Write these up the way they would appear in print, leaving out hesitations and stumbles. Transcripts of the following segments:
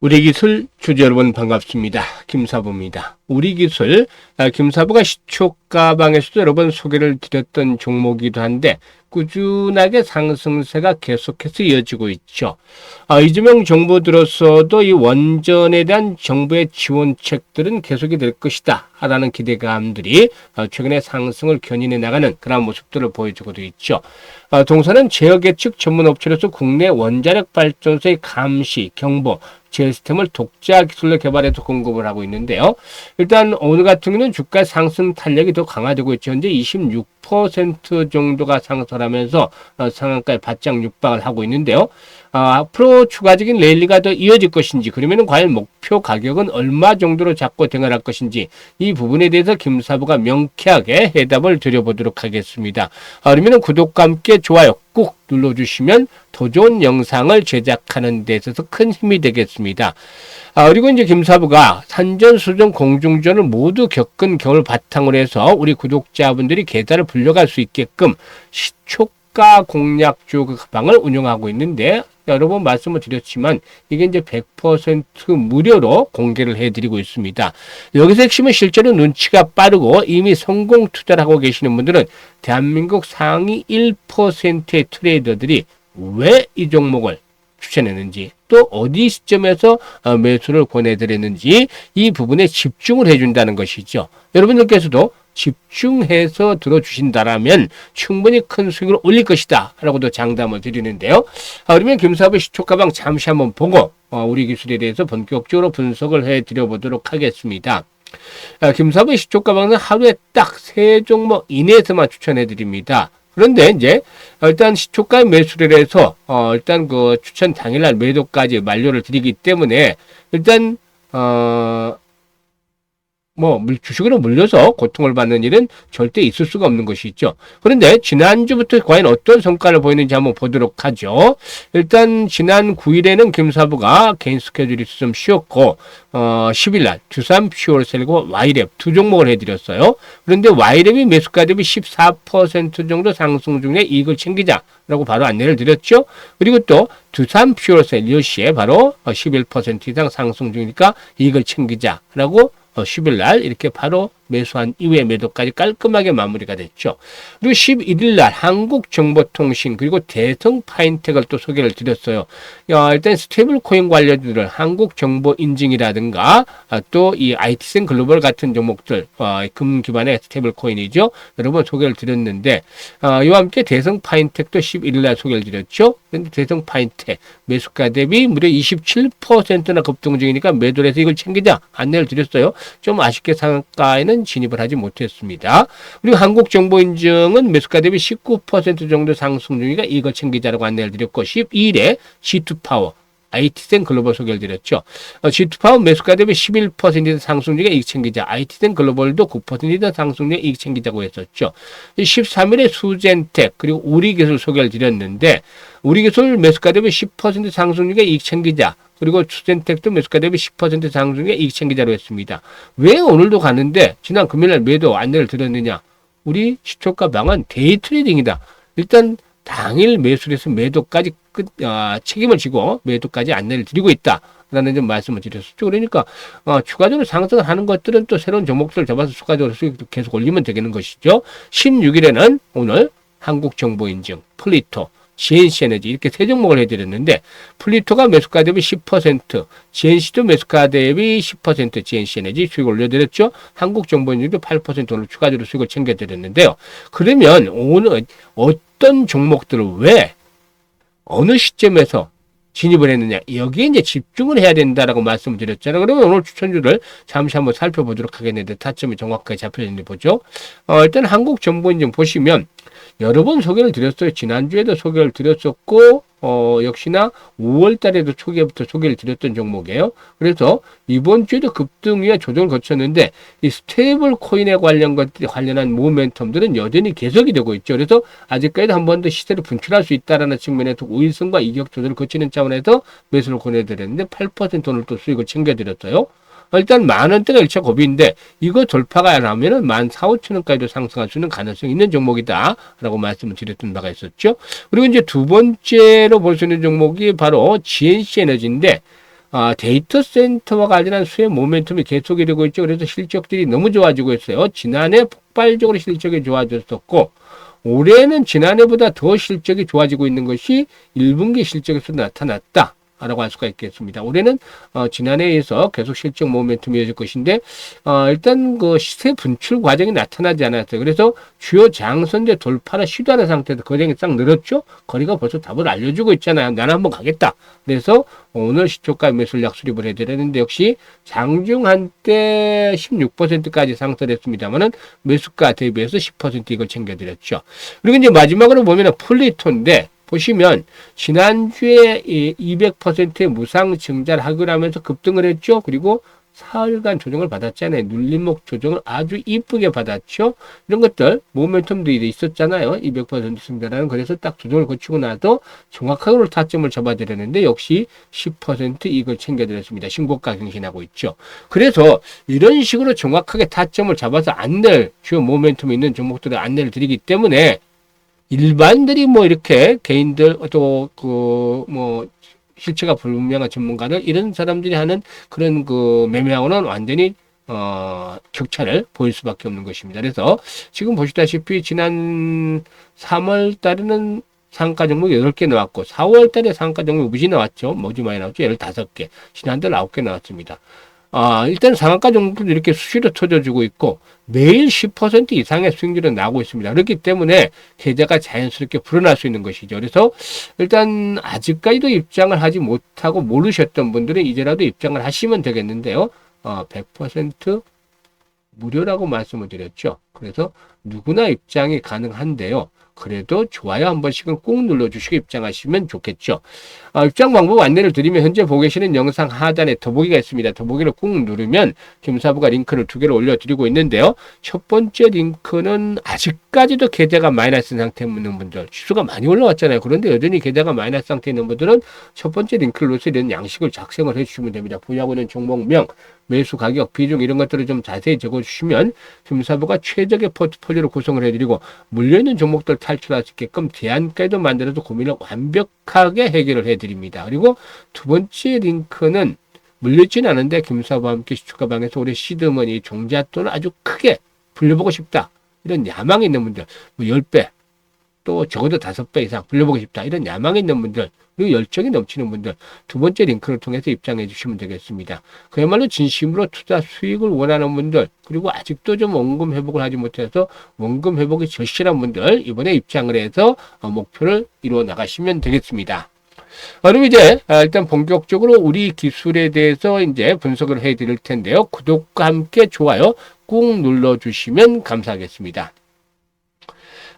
우리 기술 주주 여러분 반갑습니다. 김사부입니다. 우리 기술 김사부가 시초가방에서도 여러 번 소개를 드렸던 종목이기도 한데 꾸준하게 상승세가 계속해서 이어지고 있죠. 이재명 정부 들어서도 이 원전에 대한 정부의 지원책들은 계속이 될 것이다 라는 기대감들이 최근에 상승을 견인해 나가는 그런 모습들을 보여주고도 있죠. 동사는 제어 예측 전문 업체로서 국내 원자력 발전소의 감시, 경보, 시스템을 독자 기술로 개발해서 공급을 하고 있는데요. 일단 오늘 같은 경우는 주가 상승 탄력이 더 강화되고 있죠. 현재 26% 정도가 상승하면서 상한가에 바짝 육박을 하고 있는데요. 앞으로 추가적인 랠리가 더 이어질 것인지, 그러면 과연 목표 가격은 얼마 정도로 잡고 등을할 것인지, 이 부분에 대해서 김사부가 명쾌하게 해답을 드려보도록 하겠습니다. 그러면 구독과 함께 좋아요 꾹 눌러주시면 더 좋은 영상을 제작하는 데 있어서 큰 힘이 되겠습니다. 그리고 이제 김사부가 산전, 수전, 공중전을 모두 겪은 경험을 바탕으로 해서 우리 구독자분들이 계좌를 불려갈 수 있게끔 시초가 공략주 가방을 운영하고 있는데, 여러 번 말씀을 드렸지만 이게 이제 100% 무료로 공개를 해드리고 있습니다. 여기서 핵심은 실제로 눈치가 빠르고 이미 성공 투자를 하고 계시는 분들은 대한민국 상위 1%의 트레이더들이 왜 이 종목을 추천했는지, 또 어디 시점에서 매수를 권해드렸는지 이 부분에 집중을 해준다는 것이죠. 여러분들께서도 집중해서 들어주신다라면 충분히 큰 수익을 올릴 것이다 라고도 장담을 드리는데요. 그러면 김사부 시초가방 잠시 한번 보고 우리 기술에 대해서 본격적으로 분석을 해드려 보도록 하겠습니다. 김사부 시초가방은 하루에 딱 3종목 이내에서만 추천해 드립니다. 그런데 이제 일단 시초가 매수를 해서 일단 그 추천 당일날 매도까지 만료를 드리기 때문에 일단 주식으로 물려서 고통을 받는 일은 절대 있을 수가 없는 것이 있죠. 그런데 지난주부터 과연 어떤 성과를 보이는지 한번 보도록 하죠. 일단 지난 9일에는 김사부가 개인 스케줄이 좀 쉬었고 10일날 두산 퓨어셀과 와이랩 두 종목을 해드렸어요. 그런데 와이랩이 매수가 대비 14% 정도 상승 중에 이익을 챙기자라고 바로 안내를 드렸죠. 그리고 또 두산 퓨어셀 10시에 바로 11% 이상 상승 중이니까 이익을 챙기자라고 10일 날 이렇게 바로 매수한 이후에 매도까지 깔끔하게 마무리가 됐죠. 그리고 11일 날 한국정보통신 그리고 대성파인텍을 또 소개를 드렸어요. 일단 스테이블 코인 관련주들 한국정보인증이라든가 또 이 IT센 글로벌 같은 종목들 금 기반의 스테이블 코인이죠. 여러분 소개를 드렸는데 이와 함께 대성파인텍도 11일 날 소개를 드렸죠. 그런데 대성파인텍 매수가 대비 무려 27%나 급등 중이니까 매도를 해서 이걸 챙기자 안내를 드렸어요. 좀 아쉽게 상한가에는 진입을 하지 못했습니다. 그리고 한국정보인증은 매수가 대비 19% 정도 상승 중이니까 이걸 챙기자라고 안내를 드렸고 12일에 G2파워 IT센 글로벌 소개를 드렸죠. G2파워 매수가 대비 11% 상승 중에 이익 챙기자. IT센 글로벌도 9% 상승 중에 이익 챙기자고 했었죠. 13일에 수젠텍 그리고 우리기술 소개를 드렸는데 우리기술 매수가 대비 10% 상승 중에 이익 챙기자. 그리고 수젠텍도 매수가 대비 10% 상승 중에 이익 챙기자로 했습니다. 왜 오늘도 갔는데 지난 금요일날 매도 안내를 드렸느냐. 우리 시초가방은 데이 트레이딩이다. 일단 당일 매수를 해서 매도까지 책임을 지고 매도까지 안내를 드리고 있다라는 좀 말씀을 드렸었죠. 그러니까 추가적으로 상승을 하는 것들은 또 새로운 종목들을 잡아서 추가적으로 수익도 계속 올리면 되겠는 것이죠. 16일에는 오늘 한국정보인증, 플리토, GNC에너지 이렇게 세 종목을 해드렸는데 플리토가 매수가 대비 10%, GNC도 매수가 대비 10% GNC에너지 수익을 올려드렸죠. 한국정보인증도 8% 오늘 추가적으로 수익을 챙겨드렸는데요. 그러면 오늘 어떤 종목들을 왜 어느 시점에서 진입을 했느냐 여기에 이제 집중을 해야 된다라고 말씀을 드렸잖아요. 그러면 오늘 추천주를 잠시 한번 살펴보도록 하겠는데 타점이 정확하게 잡혀있는지 보죠. 일단 한국정보인증 보시면 여러 번 소개를 드렸어요. 지난주에도 소개를 드렸었고 역시나 5월 달에도 초기부터 소개를 드렸던 종목이에요. 그래서 이번 주에도 급등 위에 조정을 거쳤는데 이 스테이블 코인에 관련한 모멘텀들은 여전히 계속이 되고 있죠. 그래서 아직까지도 한 번 더 시세를 분출할 수 있다라는 측면에서 우일성과 이격 조절을 거치는 차원에서 매수를 권해드렸는데 8% 오늘 또 수익을 챙겨드렸어요. 일단 10,000원대가 1차 고비인데 이거 돌파가 안 하면은 14,000-15,000원까지도 상승할 수 있는 가능성이 있는 종목이다 라고 말씀을 드렸던 바가 있었죠. 그리고 이제 두 번째로 볼 수 있는 종목이 바로 GNC 에너지인데 데이터 센터와 관련한 수혜 모멘텀이 계속이 되고 있죠. 그래서 실적들이 너무 좋아지고 있어요. 지난해 폭발적으로 실적이 좋아졌었고, 올해는 지난해보다 더 실적이 좋아지고 있는 것이 1분기 실적에서 나타났다. 라고 할 수가 있겠습니다. 올해는 지난해에서 계속 실적 모멘텀이 이어질 것인데 일단 그 시세 분출 과정이 나타나지 않았어요. 그래서 주요 장선제 돌파를 시도하는 상태에서 거래량이 싹 늘었죠. 거래가 벌써 답을 알려주고 있잖아요. 나는 한번 가겠다. 그래서 오늘 시초가 매수약 수립을 해드렸는데 역시 장중 한때 16%까지 상승했습니다만은 매수가 대비해서 10% 이걸 챙겨드렸죠. 그리고 이제 마지막으로 보면은 플리토인데 보시면 지난주에 200%의 무상 증자를 하기로 하면서 급등을 했죠. 그리고 사흘간 조정을 받았잖아요. 눌림목 조정을 아주 이쁘게 받았죠. 이런 것들 모멘텀도 있었잖아요. 200% 증자라는. 그래서 딱 조정을 거치고 나서 정확하게 타점을 잡아드렸는데 역시 10% 이익을 챙겨드렸습니다. 신고가 경신하고 있죠. 그래서 이런 식으로 정확하게 타점을 잡아서 안낼 주요 모멘텀이 있는 종목들을 안내를 드리기 때문에 일반들이 뭐 이렇게 개인들 또 그 뭐 실체가 불분명한 전문가들 이런 사람들이 하는 그런 그 매매하고는 완전히 격차를 보일 수밖에 없는 것입니다. 그래서 지금 보시다시피 지난 3월 달에는 상가 종목 8개 나왔고 4월 달에 상가 종목 무지 나왔죠. 뭐지 많이 나왔죠. 15개. 지난달 9개 나왔습니다. 일단 상한가 종목도 이렇게 수시로 터져주고 있고 매일 10% 이상의 수익률은 나오고 있습니다. 그렇기 때문에 계좌가 자연스럽게 불어날 수 있는 것이죠. 그래서 일단 아직까지도 입장을 하지 못하고 모르셨던 분들은 이제라도 입장을 하시면 되겠는데요. 100% 무료라고 말씀을 드렸죠. 그래서 누구나 입장이 가능한데요. 그래도 좋아요 한 번씩은 꼭 눌러주시고 입장하시면 좋겠죠. 입장 방법 안내를 드리면 현재 보고 계시는 영상 하단에 더보기가 있습니다. 더보기를 꾹 누르면 김사부가 링크를 2개를 올려드리고 있는데요. 첫 번째 링크는 아직까지도 계좌가 마이너스 상태에 있는 분들, 지수가 많이 올라왔잖아요. 그런데 여전히 계좌가 마이너스 상태에 있는 분들은 첫 번째 링크를 눌러서 이런 양식을 작성을 해주시면 됩니다. 보유하고 있는 종목명, 매수 가격, 비중 이런 것들을 좀 자세히 적어주시면 김사부가 최적의 포트폴리오를 구성을 해드리고 물려있는 종목들 탈출할 수 있게끔 대안까지도 만들어서 고민을 완벽하게 해결을 해드립니다. 그리고 두 번째 링크는 물려있지는 않은데 김사부와 함께 시초가방에서 올해 시드머니 종잣돈을 아주 크게 불려보고 싶다. 이런 야망이 있는 분들, 뭐 10배, 또 적어도 5배 이상 불려보고 싶다. 이런 야망이 있는 분들, 그리고 열정이 넘치는 분들, 두 번째 링크를 통해서 입장해 주시면 되겠습니다. 그야말로 진심으로 투자 수익을 원하는 분들, 그리고 아직도 좀 원금 회복을 하지 못해서 원금 회복이 절실한 분들, 이번에 입장을 해서 목표를 이루어 나가시면 되겠습니다. 그럼 이제 일단 본격적으로 우리 기술에 대해서 이제 분석을 해 드릴 텐데요. 구독과 함께 좋아요 꾹 눌러주시면 감사하겠습니다.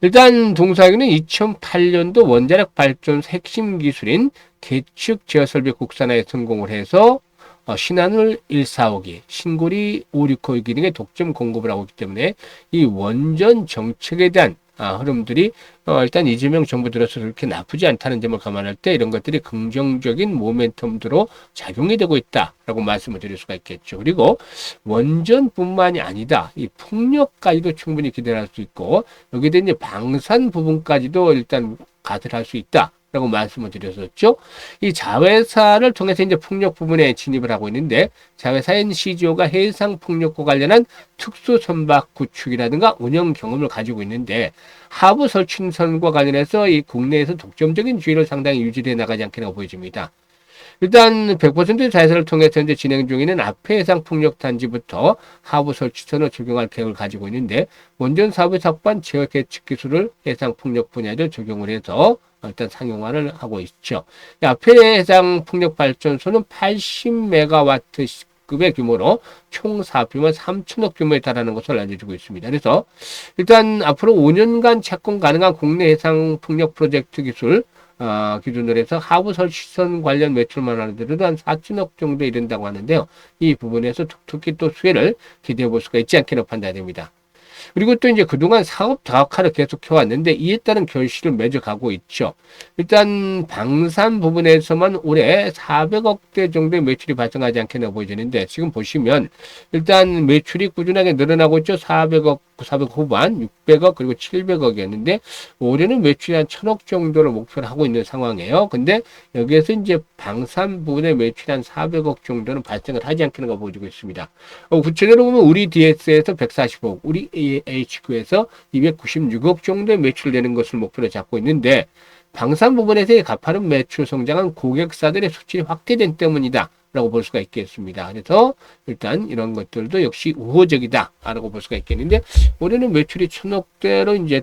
일단 동사에는 2008년도 원자력 발전소 핵심 기술인 계측 제어설비 국산화에 성공을 해서 신한울 145기, 신고리 569기 등의 독점 공급을 하고 있기 때문에 이 원전 정책에 대한 흐름들이 일단 이재명 정부 들어서 그렇게 나쁘지 않다는 점을 감안할 때 이런 것들이 긍정적인 모멘텀으로 작용이 되고 있다라고 말씀을 드릴 수가 있겠죠. 그리고 원전뿐만이 아니다. 이 풍력까지도 충분히 기대를 할 수 있고 여기에 대한 이제 방산 부분까지도 일단 가설할 수 있다. 라고 말씀을 드렸었죠. 이 자회사를 통해서 이제 풍력 부분에 진입을 하고 있는데 자회사인 CGO가 해상 풍력과 관련한 특수 선박 구축이라든가 운영 경험을 가지고 있는데 하부 설춘선과 관련해서 이 국내에서 독점적인 주의를 상당히 유지해 나가지 않겠다고 보여집니다. 일단 100% 자회사를 통해서 현재 진행 중에는 앞에 해상 풍력 단지부터 하부 설치선을 적용할 계획을 가지고 있는데 원전 사업의 석반 제어 계측 기술을 해상 풍력 분야를 적용을 해서 일단 상용화를 하고 있죠. 앞에 해상 풍력 발전소는 80메가와트 급의 규모로 총 사업비만 3천억 규모에 달하는 것을 알려주고 있습니다. 그래서 일단 앞으로 5년간 착공 가능한 국내 해상 풍력 프로젝트 기술 기준으로 해서 하부 설치선 관련 매출만 하더라도 한 4천억 정도에 이른다고 하는데요. 이 부분에서 툭툭히 또 수혜를 기대해 볼 수가 있지 않겠나 판단됩니다. 그리고 또 이제 그동안 사업 다각화를 계속 해왔는데 이에 따른 결실을 맺어가고 있죠. 일단 방산 부분에서만 올해 400억대 정도의 매출이 발생하지 않겠나 보여지는데 지금 보시면 일단 매출이 꾸준하게 늘어나고 있죠. 400억, 400 후반, 600억 그리고 700억이었는데 올해는 매출이 한 1000억 정도를 목표로 하고 있는 상황이에요. 근데 여기에서 이제 방산 부분의 매출이 한 400억 정도는 발생을 하지 않겠는가 보여지고 있습니다. 구체적으로 보면 우리 DS에서 140억, 우리 HQ에서 296억 정도의 매출 내는 것을 목표로 잡고 있는데 방산 부분에서의 가파른 매출 성장은 고객사들의 수출이 확대된 때문이다 라고 볼 수가 있겠습니다. 그래서 일단 이런 것들도 역시 우호적이다 라고 볼 수가 있겠는데 올해는 매출이 1000억대로 이제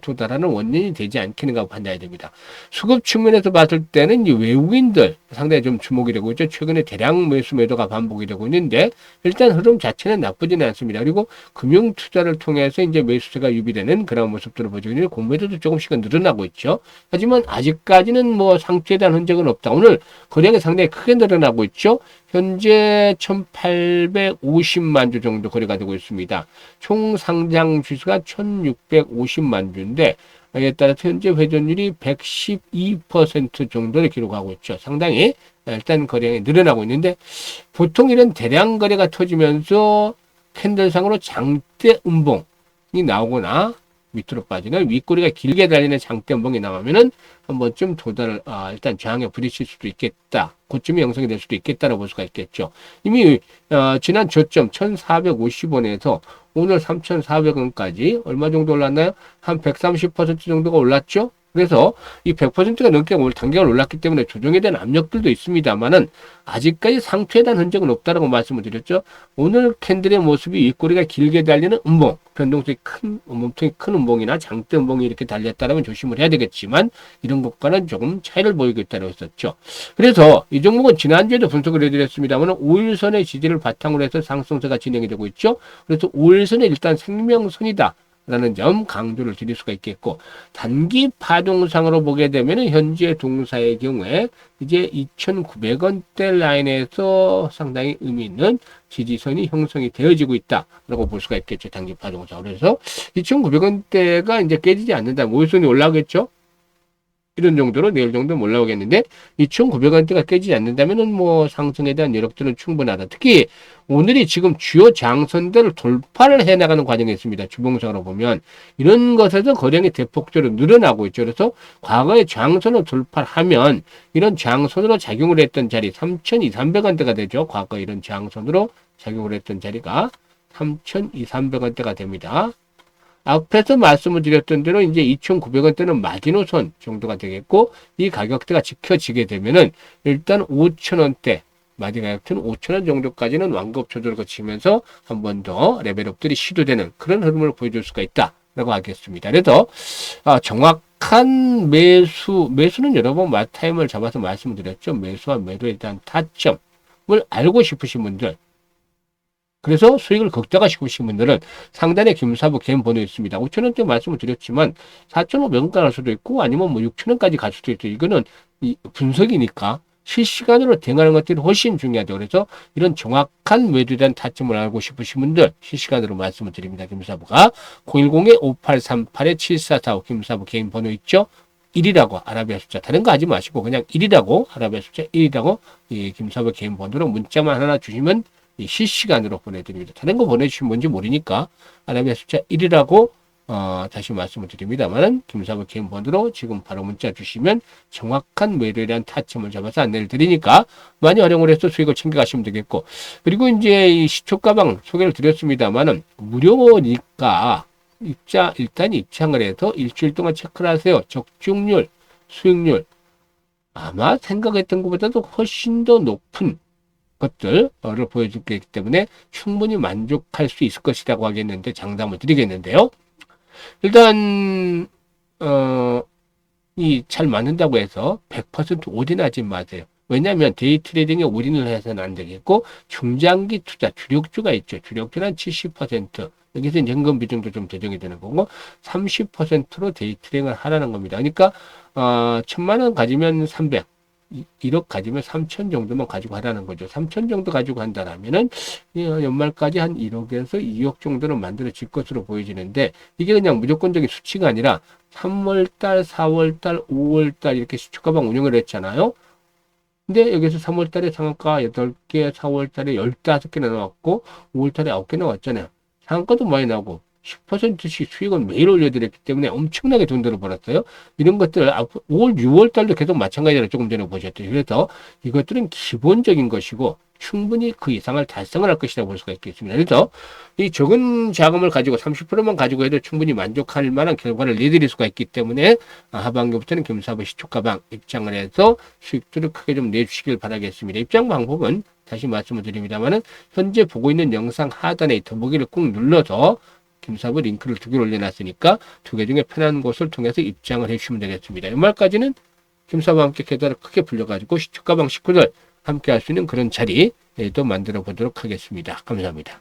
도달하는 원인이 되지 않겠는가 판단해야 됩니다. 수급 측면에서 봤을 때는 이 외국인들 상당히 좀 주목이 되고 있죠. 최근에 대량 매도가 반복이 되고 있는데 일단 흐름 자체는 나쁘지는 않습니다. 그리고 금융 투자를 통해서 이제 매수세가 유비되는 그런 모습들을 보여주고 있는데 공매도도 조금씩은 늘어나고 있죠. 하지만 아직까지는 뭐 상투에 대한 흔적은 없다. 오늘 거래량이 상당히 크게 늘어나고 있죠. 현재 1850만 주 정도 거래가 되고 있습니다. 총 상장 주수가 1650만 주인데 이에 따라서 현재 회전율이 112% 정도를 기록하고 있죠. 상당히 일단 거래량이 늘어나고 있는데 보통 이런 대량 거래가 터지면서 캔들상으로 장대 음봉이 나오거나 밑으로 빠지는 윗꼬리가 길게 달리는 장대 음봉이 나오면은 한 번쯤 도달을 일단 저항에 부딪힐 수도 있겠다. 고점이 형성이 될 수도 있겠다라고 볼 수가 있겠죠. 이미 지난 저점 1450원에서 오늘 3400원까지 얼마 정도 올랐나요? 한 130% 정도가 올랐죠. 그래서 이 100%가 넘게 단기간 올랐기 때문에 조정에 대한 압력들도 있습니다만은 아직까지 상투에 대한 흔적은 없다라고 말씀을 드렸죠. 오늘 캔들의 모습이 윗꼬리가 길게 달리는 음봉, 변동성이 큰, 몸통이 큰 음봉이나 장대 음봉이 이렇게 달렸다면 조심을 해야 되겠지만 이런 것과는 조금 차이를 보이고 있다고 했었죠. 그래서 이 종목은 지난주에도 분석을 해드렸습니다만 5일선의 지지를 바탕으로 해서 상승세가 진행이 되고 있죠. 그래서 5일선은 일단 생명선이다. 라는 점 강조를 드릴 수가 있겠고 단기 파동상으로 보게 되면 현재 동사의 경우에 이제 2,900원대 라인에서 상당히 의미 있는 지지선이 형성이 되어지고 있다라고 볼 수가 있겠죠. 단기 파동상. 그래서 2,900원대가 이제 깨지지 않는다. 모의선이 올라오겠죠. 이런 정도로 내일 정도는 올라오겠는데 2,900원대가 깨지지 않는다면은 뭐 상승에 대한 여력들은 충분하다. 특히 오늘이 지금 주요 장선들을 돌파를 해나가는 과정이 있습니다. 주봉상으로 보면 이런 것에서 거래량이 대폭적으로 늘어나고 있죠. 그래서 과거에 장선을 돌파하면 이런 장선으로 작용을 했던 자리 3,200~300원대가 되죠. 과거 이런 장선으로 작용을 했던 자리가 3,200~300원대가 됩니다. 앞에서 말씀을 드렸던 대로 이제 2,900원대는 마지노선 정도가 되겠고 이 가격대가 지켜지게 되면은 일단 5,000원대 마디 가격대는 5,000원 정도까지는 완급 조절을 거치면서 한 번 더 레벨업들이 시도되는 그런 흐름을 보여줄 수가 있다라고 하겠습니다. 그래서 정확한 매수는 여러 번 타임을 잡아서 말씀을 드렸죠. 매수와 매도에 대한 타점을 알고 싶으신 분들 그래서 수익을 극대화시키고 싶은 분들은 상단에 김사부 개인 번호 있습니다. 5,000원대 말씀을 드렸지만 4,500원까지 갈 수도 있고 아니면 뭐 6,000원까지 갈 수도 있고 이거는 분석이니까 실시간으로 대응하는 것들이 훨씬 중요하죠. 그래서 이런 정확한 매도에 대한 타점을 알고 싶으신 분들 실시간으로 말씀을 드립니다. 김사부가 010-5838-7445 김사부 개인 번호 있죠. 1이라고 아라비아 숫자 다른 거 하지 마시고 그냥 1이라고 아라비아 숫자 1이라고 김사부 개인 번호로 문자만 하나 주시면 실시간으로 보내드립니다. 다른 거 보내주시면 뭔지 모르니까 아라비아 숫자 1이라고 다시 말씀을 드립니다만 김사부 개인 번호로 지금 바로 문자 주시면 정확한 매도에 대한 타점을 잡아서 안내를 드리니까 많이 활용을 해서 수익을 챙겨가시면 되겠고 그리고 이제 이 시초 가방 소개를 드렸습니다만은 무료니까 일단 입장을 해서 일주일 동안 체크를 하세요. 적중률, 수익률 아마 생각했던 것보다도 훨씬 더 높은 것들을 보여줄기 때문에 충분히 만족할 수 있을 것이라고 하겠는데 장담을 드리겠는데요. 일단 이 잘 맞는다고 해서 100% 올인하지 마세요. 왜냐하면 데이 트레이딩에 올인을 해서는 안 되겠고 중장기 투자 주력주가 있죠. 주력주는 한 70% 여기서 현금 비중도 좀 조정이 되는 거고 30%로 데이 트레이딩을 하라는 겁니다. 그러니까 1,000만 원 가지면 300 1억 가지면 3천 정도만 가지고 하라는 거죠. 3천 정도 가지고 한다라면은 연말까지 한 1억에서 2억 정도는 만들어질 것으로 보여지는데 이게 그냥 무조건적인 수치가 아니라 3월달, 4월달, 5월달 이렇게 시초가방 운영을 했잖아요. 근데 여기서 3월달에 상한가 8개, 4월달에 15개나 나왔고 5월달에 9개 나왔잖아요. 상한가도 많이 나고 10%씩 수익은 매일 올려드렸기 때문에 엄청나게 돈들을 벌었어요. 이런 것들 5월, 6월 달도 계속 마찬가지로 조금 전에 보셨죠. 그래서 이것들은 기본적인 것이고 충분히 그 이상을 달성을 할 것이라고 볼 수가 있겠습니다. 그래서 이 적은 자금을 가지고 30%만 가지고 해도 충분히 만족할 만한 결과를 내드릴 수가 있기 때문에 하반기부터는 금사부 시초가방 입장을 해서 수익들을 크게 좀 내주시길 바라겠습니다. 입장 방법은 다시 말씀을 드립니다만은 현재 보고 있는 영상 하단에 더보기를 꾹 눌러서 김사부 링크를 2개 올려놨으니까 2개 중에 편한 곳을 통해서 입장을 해주시면 되겠습니다. 연말까지는 김사부와 함께 계좌를 크게 불려가지고 시초가방 식구들 함께 할 수 있는 그런 자리도 만들어 보도록 하겠습니다. 감사합니다.